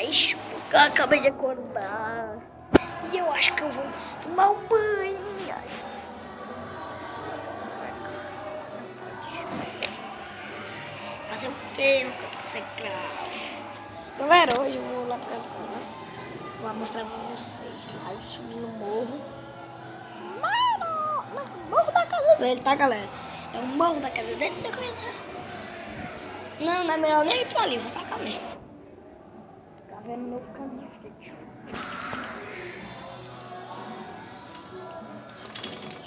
guys, porque eu acabei de acordar e eu acho que eu vou tomar um banho. Fazer o pelo que eu tô concentrado. Galera, hoje eu vou lá pra casa do canal. Vou mostrar pra vocês lá eu subi no morro. Mano, no morro da casa dele, tá, galera? É o morro da casa dele, não conhece? Não, não é melhor nem ir pra ali, vou pra cá mesmo. Tá vendo o novo caminho, gente?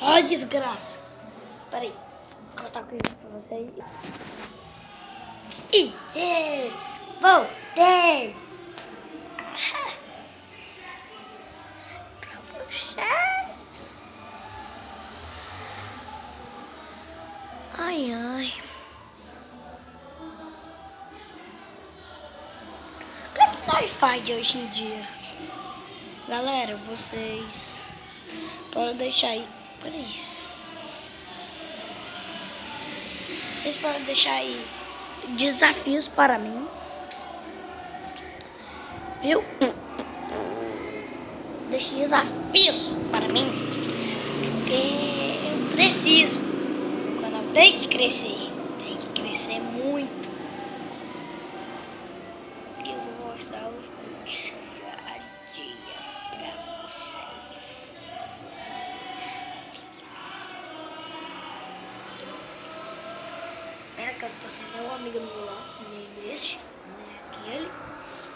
Ai, desgraça. Pera aí, vou contar com isso pra vocês. Ih, voltei! Pra vocês. Ai, ai. O que é que nós faz hoje em dia? Galera, vocês podem deixar aí. Peraí. Vocês podem deixar aí desafios para mim. Viu? Deixe desafios para mim. Porque eu preciso. Quando eu tenho que crescer. Tem que crescer muito. E eu vou mostrar os dia a dia para vocês. Espera que eu tô sem meu amigo no meu lado. Nem esse, nem aquele.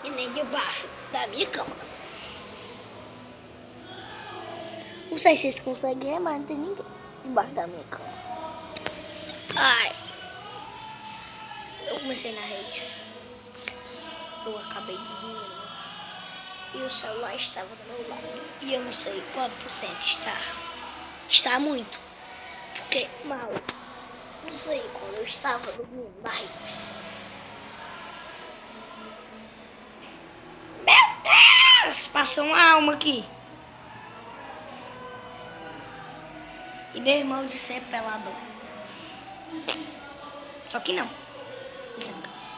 E nem debaixo da minha cama. Não sei se vocês conseguem, mas não tem ninguém debaixo da minha cama. Ai. Eu comecei na rede. Eu acabei dormindo. E o celular estava do meu lado. E eu não sei quanto por cento está. Está muito. Porque mal. Não sei quando eu estava dormindo na rede. Meu Deus! Passou uma alma aqui. E meu irmão de ser pelador. Só que não. Não tá de calça.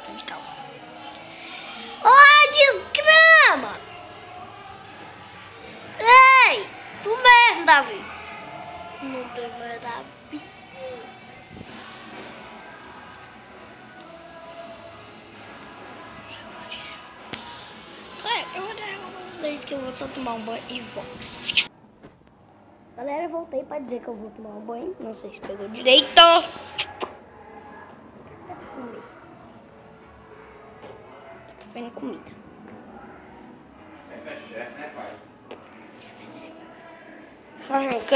Tá de calça. Ô, desgrama! Ei! Tu mesmo, Davi. Não tem mais Davi. Eu vou dar uma vez que eu vou só tomar um banho e volto. Galera, eu voltei pra dizer que eu vou tomar um banho. Não sei se pegou direito. Tô vendo comida. Sempre é chefe, né, pai? Ok.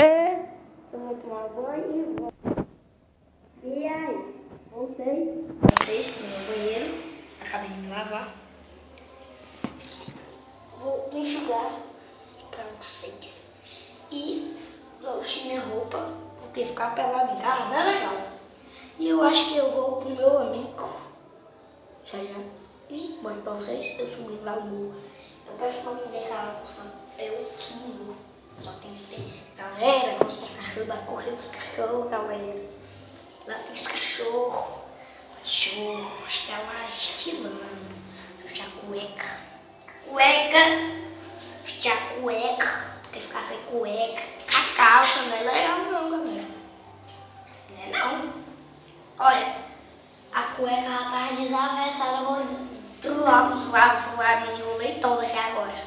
Eu vou tomar um banho e volto. E aí? Voltei. Vocês no meu banheiro. Acabei de me lavar. Vou me enxugar pra vocês. E vou vestir minha roupa, porque ficar pelado em casa não é legal. E eu acho que eu vou pro meu amigo. Já. E mando pra vocês, eu subi lá no morro. Eu peço pra me deixar lá postando. Eu subi no morro. Só tem que ter. Galera, você ajuda a correr dos cachorros, galera. Lá tem os cachorros. Os cachorros estão lá estilando. Já cueca. Já cueca. Porque ficar sem cueca. A calça não é legal não, galera. Não é não. Olha, a cueca já tá desavessada. Eu vou do lado, me enrolei toda aqui agora.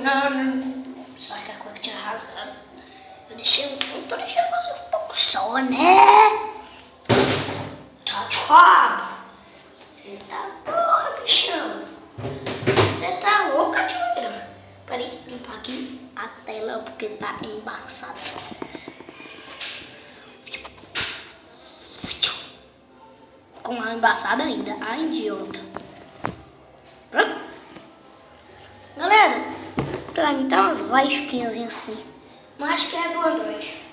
Não. Só que a cueca tinha rasgado. Eu tô deixando você um pouco só, né? Tchau. Eita porra, bichão. Você tá louca, tioeira? Peraí, limpar aqui a tela porque tá embaçada. Com a embaçada ainda. Ai, idiota. Pronto. Galera, pra mim tá umas lasquinhas assim. Mas acho que é do Android.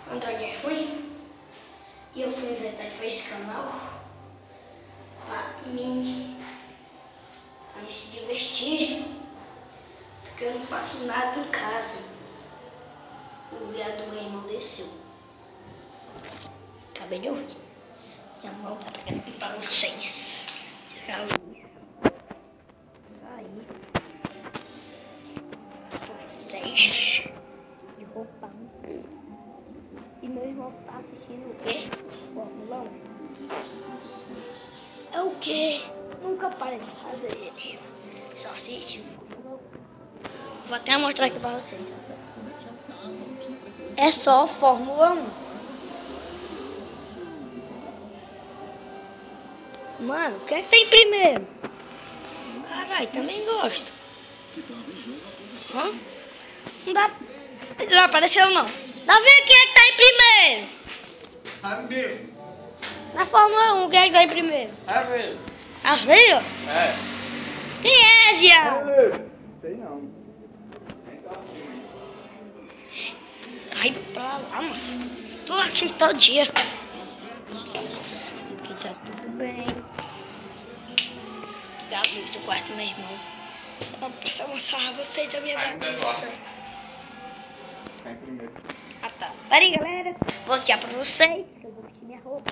O Android é ruim. E eu fui inventar de fazer esse canal pra mim se divertir. Porque eu não faço nada em casa. O viado do meu irmão desceu. Tá acabei de ouvir. Minha mão tá pegando aqui pra vocês. Ligar a luz. Sair. Pra vocês. De roupão. E meu irmão tá assistindo o quê? Fórmula 1. É o quê? Nunca parei de fazer ele. Só assiste Fórmula 1. Vou até mostrar aqui pra vocês. É só Fórmula 1. Mano, quem é que tem primeiro? Caralho, também gosto. Hã? Não dá. Não apareceu não. Dá pra ver quem é que tá em primeiro. Amigo. Na Fórmula 1, quem é que tá em primeiro? Amigo. Amigo? É. Quem é, viado? Sei não. Cai pra lá, mano. Tô assim todo dia. Aqui tá tudo bem. Ligar a luz do quarto do meu irmão. Eu preciso mostrar a vocês a minha bagunça. Tá em primeiro. Ah tá. Peraí, galera. Vou aqui pra vocês. Eu vou vestir minha roupa.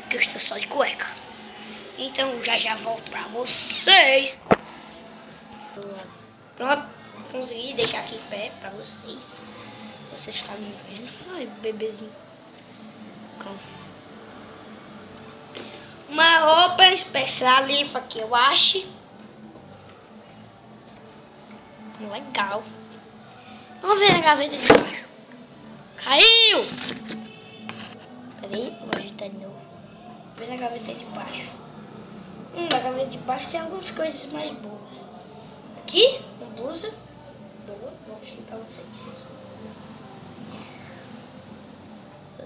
Porque eu estou só de cueca. Então já volto pra vocês. Pronto. Consegui deixar aqui em pé pra vocês. Vocês ficarem me vendo. Ai, bebezinho. Cão. Uma roupa especialifa que eu acho. Legal. Vamos ver na gaveta de baixo. Caiu! Peraí, vou agitar de novo. Vê na gaveta de baixo. Na gaveta de baixo tem algumas coisas mais boas. Aqui, uma blusa. Boa, vou vestir pra vocês.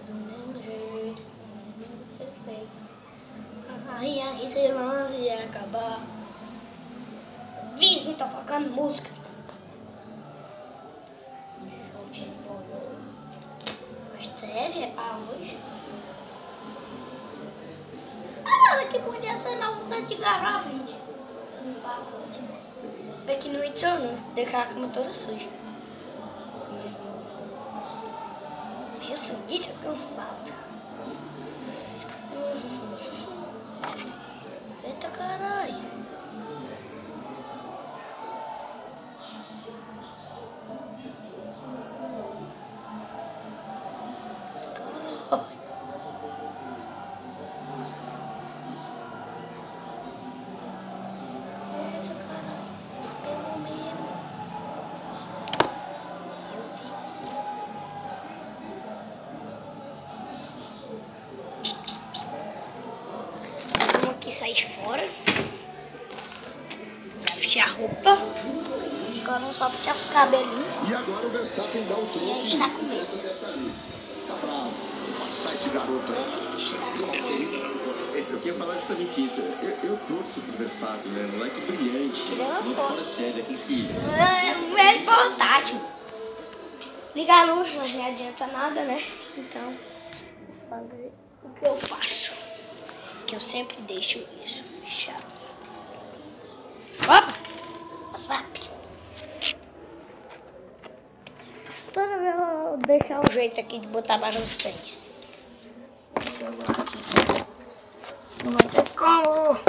Do mesmo jeito, perfeito. Ai, sei lá, se ia acabar. O vizinho tá tocando música. Mas serve, é pra hoje. Ah, que podia ser na vontade de garrafa, gente. Foi que não entrou, não. Deixar a cama toda suja. Meu sangue tá cansado. Eita caralho. Eita caralho. Pelo mesmo. Vamos aqui sair fora. Vestir a roupa. Agora só puxar os cabelinhos. E agora o Verstappen dá o troco. E a gente tá com medo. Tá bravo. Passar esse garoto. A gente tá com medo. Eu ia falar justamente isso. Eu torço pro Verstappen, né? Moleque brilhante. Tirei uma Muito foto. fora de série. Aqueles que... É portátil. Ligar a luz, mas não adianta nada, né? Então, vou fazer o que eu faço. Que eu sempre deixo isso fechado. Opa! WhatsApp. Toda vez eu vou deixar um jeito aqui de botar para vocês. Não vai ter como.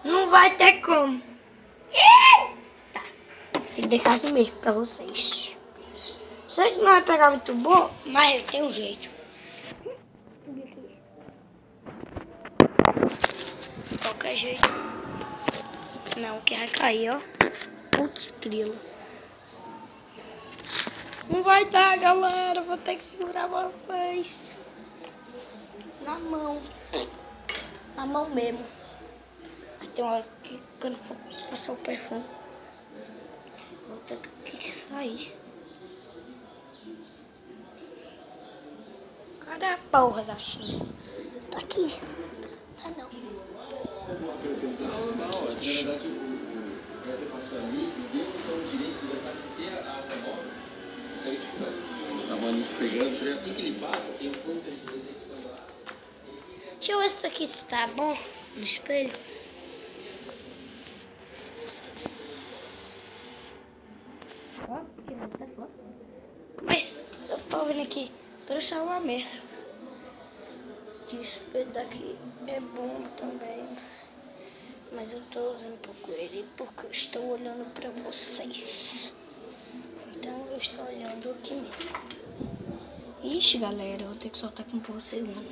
Não vai ter como. Tá. Tem que deixar assim mesmo pra vocês. Sei que não vai pegar muito bom, mas tem um jeito. Qualquer jeito. Não, que vai cair, ó. Putz, grilo. Não vai dar, galera. Vou ter que segurar vocês. Na mão. Na mão mesmo. Mas tem uma hora que quando for passar o perfume, vou ter que sair. Cadê a porra da China? Tá aqui. Tá não. Vou acrescentar. Não, na verdade, o Kleber passou ali e deu o direito de conversar com essa bola. Isso aí, tipo, a mão se pegando. Assim que ele passa, tem um ponto de detecção lá. Deixa eu ver se isso aqui tá bom no espelho. Mas eu tô vendo aqui pelo celular mesmo. que esse daqui é bom também. Mas eu tô usando pouco ele porque eu estou olhando pra vocês. Então eu estou olhando aqui mesmo. Ixi, galera, eu vou ter que soltar com um pouco segundo.